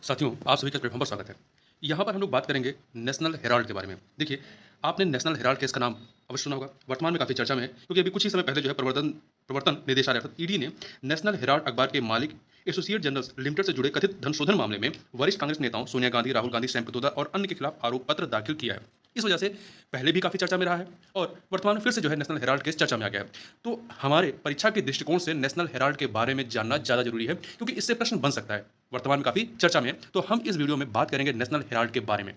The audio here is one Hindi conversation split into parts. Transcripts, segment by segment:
साथियों, आप सभी का प्लेटफॉर्म पर स्वागत है। यहाँ पर हम लोग बात करेंगे नेशनल हेराल्ड के बारे में। देखिए, आपने नेशनल हेराल्ड केस का नाम अवश्य सुना होगा। वर्तमान में काफ़ी चर्चा में है क्योंकि अभी कुछ ही समय पहले जो है प्रवर्तन प्रवर्तन निदेशालय अर्थात ईडी ने नेशनल हेराल्ड अखबार के मालिक एसोसिएट जर्नल्स लिमिटेड से जुड़े कथित धन शोधन मामले में वरिष्ठ कांग्रेस नेताओं सोनिया गांधी, राहुल गांधी, सैम पित्रोदा और अन्य के खिलाफ आरोप पत्र दाखिल किया है। इस वजह से पहले भी काफ़ी चर्चा में रहा है और वर्तमान में फिर से जो है नेशनल हेराल्ड केस चर्चा में आ गया है। तो हमारे परीक्षा के दृष्टिकोण से नेशनल हेराल्ड के बारे में जानना ज़्यादा जरूरी है क्योंकि इससे प्रश्न बन सकता है। वर्तमान में काफ़ी चर्चा में है, तो हम इस वीडियो में बात करेंगे नेशनल हेराल्ड के बारे में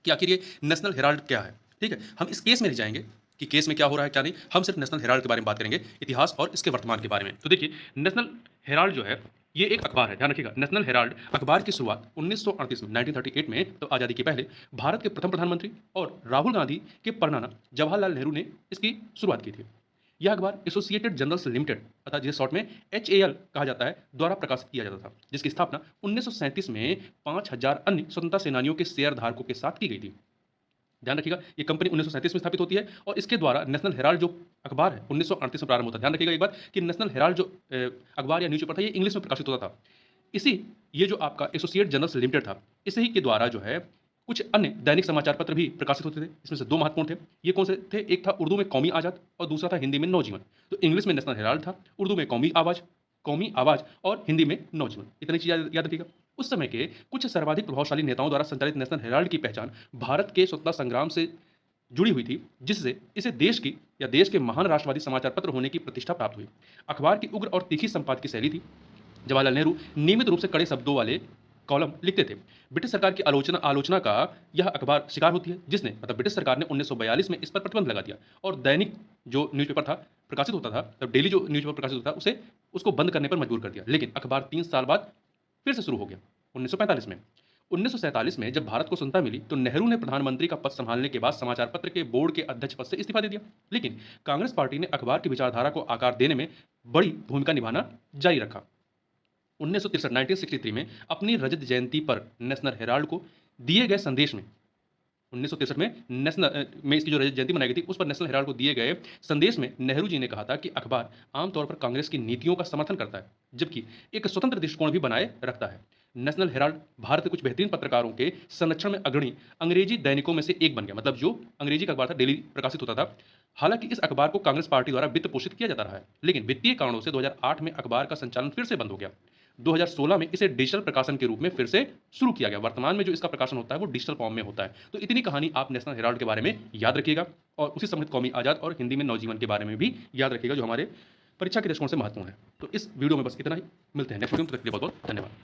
कि आखिर ये नेशनल हेराल्ड क्या है। ठीक है, हम इस केस में नहीं जाएंगे कि केस में क्या हो रहा है क्या नहीं, हम सिर्फ नेशनल हेराल्ड के बारे में बात करेंगे, इतिहास और इसके वर्तमान के बारे में। तो देखिए, नेशनल हेराल्ड जो है ये एक अखबार है, ध्यान रखिएगा। नेशनल हेराल्ड अखबार की शुरुआत 1938 में 1938 में, तो आज़ादी के पहले भारत के प्रथम प्रधानमंत्री और राहुल गांधी के परनाना जवाहरलाल नेहरू ने इसकी शुरुआत की थी। यह अखबार एसोसिएटेड जर्नल्स लिमिटेड अर्थात जिसे शॉर्ट में एचएएल कहा जाता है द्वारा प्रकाशित किया जाता था, जिसकी स्थापना 1937 में 5000 अन्य स्वतंत्रता सेनानियों के शेयर धारकों के साथ की गई थी। ध्यान रखिएगा, ये कंपनी 1937 में स्थापित होती है और इसके द्वारा नेशनल हेराल्ड जो अखबार है 1938 में प्रारंभ होता है। ध्यान रखिएगा एक बार कि नेशनल हेराल्ड जो अखबार या न्यूज़पेपर था ये इंग्लिश में प्रकाशित होता था। इसी ये जो आपका एसोसिएट जर्नल्स लिमिटेड था, इसी ही के द्वारा जो है कुछ अन्य दैनिक समाचार पत्र भी प्रकाशित होते थे। इसमें से दो महत्वपूर्ण थे। ये कौन से थे? एक था उर्दू में कौमी आज़ाद और दूसरा था हिंदी में नवजीवन। तो इंग्लिश में नेशनल हेराल्ड था, उर्दू में कौमी आवाज़ और हिंदी में नवजीवन। इतनी चीज़ याद रखिएगा। उस समय के कुछ सर्वाधिक प्रभावशाली नेताओं द्वारा संचालित नेशनल हेराल्ड की पहचान भारत के स्वतंत्रता संग्राम से जुड़ी हुई थी, जिससे इसे देश की या देश के महान राष्ट्रवादी समाचार पत्र होने की प्रतिष्ठा प्राप्त हुई। अखबार की उग्र और तीखी संपादकीय शैली थी। जवाहरलाल नेहरू नियमित रूप से कड़े शब्दों वाले कॉलम लिखते थे। ब्रिटिश सरकार की आलोचना आलोचना का यह अखबार शिकार होती है, जिसने मतलब ब्रिटिश सरकार ने 1942 में इस पर प्रतिबंध लगा दिया और दैनिक जो न्यूज़पेपर था प्रकाशित होता था, तब डेली जो न्यूज़पेपर प्रकाशित होता था उसे उसको बंद करने पर मजबूर कर दिया। लेकिन अखबार 3 साल बाद फिर से शुरू हो गया 1945 में। 1947 में जब भारत को स्वतंत्रता मिली तो नेहरू ने प्रधानमंत्री का पद संभालने के बाद समाचार पत्र के बोर्ड के अध्यक्ष पद से इस्तीफा दे दिया। लेकिन कांग्रेस पार्टी ने अखबार की विचारधारा को आकार देने में बड़ी भूमिका निभाना जारी रखा। 1963 1963 में अपनी रजत जयंती पर नेशनल हेराल्ड को दिए गए संदेश में 1963 में में इसकी जो रजत जयंती मनाई गई थी उस पर नेशनल हेराल्ड को दिए गए संदेश में नेहरू जी ने कहा था कि अखबार आमतौर पर कांग्रेस की नीतियों का समर्थन करता है, जबकि एक स्वतंत्र दृष्टिकोण भी बनाए रखता है। नेशनल हेराल्ड भारत के कुछ बेहतरीन पत्रकारों के संरक्षण में अग्रणी अंग्रेजी दैनिकों में से एक बन गया। मतलब जो अंग्रेजी का अखबार था डेली प्रकाशित होता था। हालांकि इस अखबार को कांग्रेस पार्टी द्वारा वित्त पोषित किया जाता रहा है, लेकिन वित्तीय कारणों से 2008 में अखबार का संचालन फिर से बंद हो गया। 2016 में इसे डिजिटल प्रकाशन के रूप में फिर से शुरू किया गया। वर्तमान में जो इसका प्रकाशन होता है वो डिजिटल फॉर्म में होता है। तो इतनी कहानी आप नेशनल हेराल्ड के बारे में याद रखिएगा और उसी समय कौमी आज़ाद और हिंदी में नवजीवन के बारे में भी याद रखिएगा, जो हमारे परीक्षा के दृष्टिकोण से महत्वपूर्ण है। तो इस वीडियो में बस इतना ही। मिलते हैं नेक्स्ट वीडियो में, तब तक के लिए बहुत बहुत धन्यवाद।